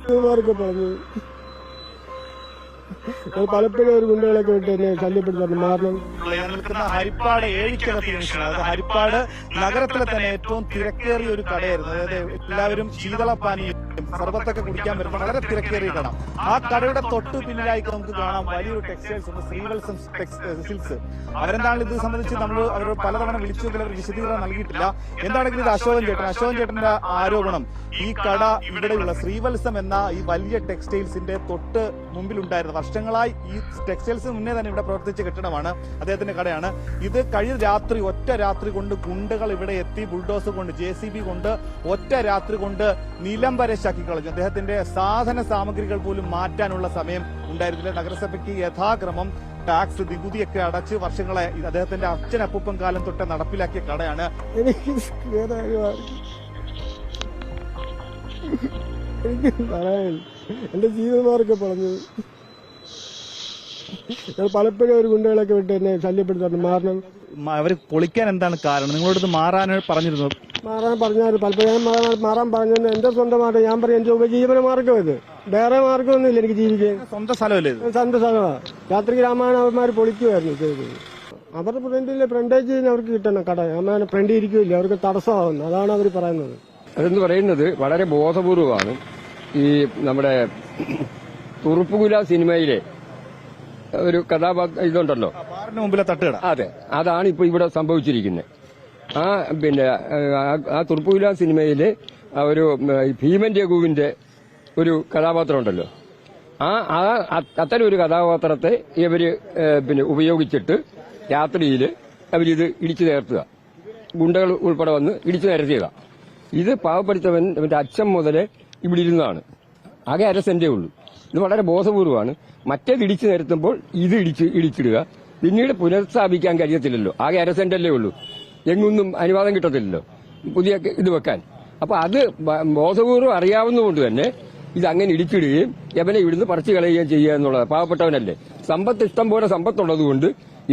പറഞ്ഞു പലപ്പോഴും ഒരു ഗുണ്ടകളൊക്കെ വിട്ട് എന്നെ ശല്യപ്പെടുത്താറുണ്ട്. മാറണം. നിൽക്കുന്ന ഹരിപ്പാട് ഏഴിക്കകത്ത് ജംഗ്ഷൻ, അത് ഹരിപ്പാട് നഗരത്തിലെ തന്നെ ഏറ്റവും തിരക്കേറിയ ഒരു കടയായിരുന്നു. അതായത് എല്ലാവരും ശീതളപ്പാനീയം സർബത്തൊക്കെ കുടിക്കാൻ വരുന്ന വളരെ തിരക്കേറിയ കട. ആ കടയുടെ തൊട്ട് പിന്നിലായി നമുക്ക് കാണാം വലിയൊരു ടെക്സ്റ്റൈൽസ് ഉണ്ട്, ശ്രീവത്സം സിൽക്സ്. അവരെന്താണ് ഇത് സംബന്ധിച്ച് നമ്മൾ അവരോട് പലതവണ വിളിച്ചെങ്കിൽ അവർ വിശദീകരണം നൽകിയിട്ടില്ല. എന്താണെങ്കിലും ഇത് അശോകൻ ചേട്ടന്റെ ആരോപണം ഈ കട ഇവിടെയുള്ള ശ്രീവത്സം എന്ന ഈ വലിയ ടെക്സ്റ്റൈൽസിന്റെ തൊട്ട് മുമ്പിലുണ്ടായിരുന്നു. വർഷങ്ങളായി ഈ ടെക്സ്റ്റൈൽസിന് മുന്നേ തന്നെ ഇവിടെ പ്രവർത്തിച്ച കെട്ടിടമാണ്, അദ്ദേഹത്തിന്റെ കടയാണ്. ഇത് കഴിഞ്ഞ രാത്രി ഒറ്റ രാത്രി കൊണ്ട് ഗുണ്ടകൾ ഇവിടെ എത്തി ബുൾഡോസർ കൊണ്ട് JCB കൊണ്ട് ഒറ്റ രാത്രി കൊണ്ട് നിലംപരശാക്കി കളഞ്ഞു. അദ്ദേഹത്തിന്റെ സാധന സാമഗ്രികൾ പോലും മാറ്റാനുള്ള സമയം ഉണ്ടായിരുന്നില്ല. നഗരസഭയ്ക്ക് യഥാക്രമം ടാക്സ് നികുതിയൊക്കെ അടച്ച് വർഷങ്ങളെ അദ്ദേഹത്തിന്റെ അച്ഛനപ്പൂപ്പൻ കാലം തൊട്ട് നടപ്പിലാക്കിയ കടയാണ്. എനിക്ക് പറയാനില്ല. എന്റെ ജീവിതമാർക്കെ പറഞ്ഞത് പലപ്പോഴും ഒരു ഗുണ്ടകളൊക്കെ വിട്ട് എന്നെ ശല്യപ്പെടുത്താറുണ്ട്. മാറണം. അവർ പൊളിക്കാൻ എന്താണ് കാരണം? നിങ്ങളോട് മാറാൻ പറഞ്ഞിരുന്നു? മാറാൻ പറഞ്ഞാൽ പലപ്പോഴും മാറാൻ പറഞ്ഞത് എന്റെ സ്വന്തമായിട്ട് ഞാൻ പറയും. എന്റെ ഉപജീവന മാർഗം ഇത്, വേറെ മാർഗമൊന്നുമില്ല എനിക്ക് ജീവിക്കാൻ. സ്വന്തം സ്ഥലമല്ലേ? സ്വന്തം സ്ഥലമാണ്. രാത്രി രാമായണം അവന്മാർ പൊളിക്കുമായിരുന്നു ചെയ്തത്. അവരുടെ ഫ്രണ്ടേജ് അവർക്ക് കിട്ടണം കട. അമ്മ ഫ്രണ്ട് ഇരിക്കില്ല, അവർക്ക് തടസ്സമാകുന്നു. അതാണ് അവർ പറയുന്നത്. അതെന്ന് പറയുന്നത് വളരെ ബോധപൂർവമാണ്. ഈ നമ്മുടെ തുറുപ്പുകുല സിനിമയിലെ ഒരു കഥാപാത്രം ഇതുണ്ടല്ലോ, മുമ്പിലെ തട്ടുകട, അതെ, അതാണ് ഇപ്പൊ ഇവിടെ സംഭവിച്ചിരിക്കുന്നത്. ആ തുറുപ്പുകുല സിനിമയിലെ ഒരു ഭീമൻ രഘുവിന്റെ ഒരു കഥാപാത്രം ഉണ്ടല്ലോ, അത്തരം ഒരു കഥാപാത്രത്തെ ഇവര് ഉപയോഗിച്ചിട്ട് രാത്രിയിൽ അവരിത് ഇടിച്ചു നേർത്തുക, ഗുണ്ടകൾ ഉൾപ്പെടെ വന്ന് ഇടിച്ചു നിരത്തിയതാ. ഇത് പാവപ്പെടുത്തവൻ അവന്റെ അച്ഛൻ മുതലേ ഇവിടെ ഇരുന്നതാണ്. ആകെ 1/2 സെന്റേ ഉള്ളൂ. ഇത് വളരെ ബോധപൂർവമാണ്. മറ്റേത് ഇടിച്ചു നിരത്തുമ്പോൾ ഇത് ഇടിച്ചിടുക, പിന്നീട് പുനഃസ്ഥാപിക്കാൻ കഴിയത്തില്ലല്ലോ. ആകെ 1/2 സെന്റല്ലേ ഉള്ളൂ, എങ്ങൊന്നും അനുവാദം കിട്ടത്തില്ലല്ലോ പുതിയ ഇത് വെക്കാൻ. അപ്പൊ അത് ബോധപൂർവ്വം അറിയാവുന്നതുകൊണ്ട് തന്നെ ഇത് അങ്ങനെ ഇടിച്ചിടുകയും യവനെ ഇവിടുന്ന് പറിച്ചു കളയുകയും ചെയ്യുക എന്നുള്ളത്. പാവപ്പെട്ടവനല്ലേ, സമ്പത്ത് ഇഷ്ടം പോലെ സമ്പത്തുള്ളതുകൊണ്ട്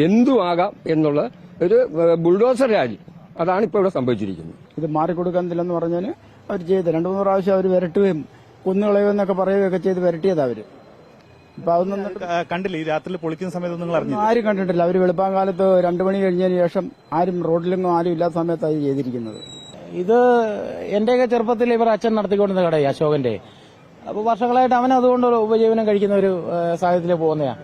എന്തും ആകാം എന്നുള്ള ഒരു ബുൾഡോസർ രാജ്, അതാണ് ഇപ്പോൾ ഇവിടെ സംഭവിച്ചിരിക്കുന്നത്. ഇത് മാറിക്കൊടുക്കുന്നില്ലെന്ന് പറഞ്ഞാൽ അവർ ചെയ്ത് 2-3 പ്രാവശ്യം അവർ വരട്ടുകയും കൊന്നുകളയുമെന്നൊക്കെ പറയുകയൊക്കെ ചെയ്ത് വരട്ടിയതാ അവര്. ഇപ്പൊ അതൊന്നും കണ്ടില്ല. ഈ രാത്രി പൊളിക്കുന്ന സമയത്ത് നിങ്ങൾ അറിഞ്ഞു? ആരും കണ്ടിട്ടില്ല. അവര് വെളുപ്പാങ്കാലത്ത് 2 മണി കഴിഞ്ഞതിന് ശേഷം ആരും റോഡിലെങ്ങും ആരും ഇല്ലാത്ത സമയത്തായി ചെയ്തിരിക്കുന്നത്. ഇത് എന്റെയൊക്കെ ചെറുപ്പത്തിൽ ഇവർ അച്ഛൻ നടത്തിക്കൊണ്ടിരുന്ന കടയാ, അശോകന്റെ. അപ്പൊ വർഷങ്ങളായിട്ട് അവൻ അതുകൊണ്ട് ഉപജീവനം കഴിക്കുന്ന ഒരു സാഹചര്യത്തിൽ പോകുന്നതാണ്.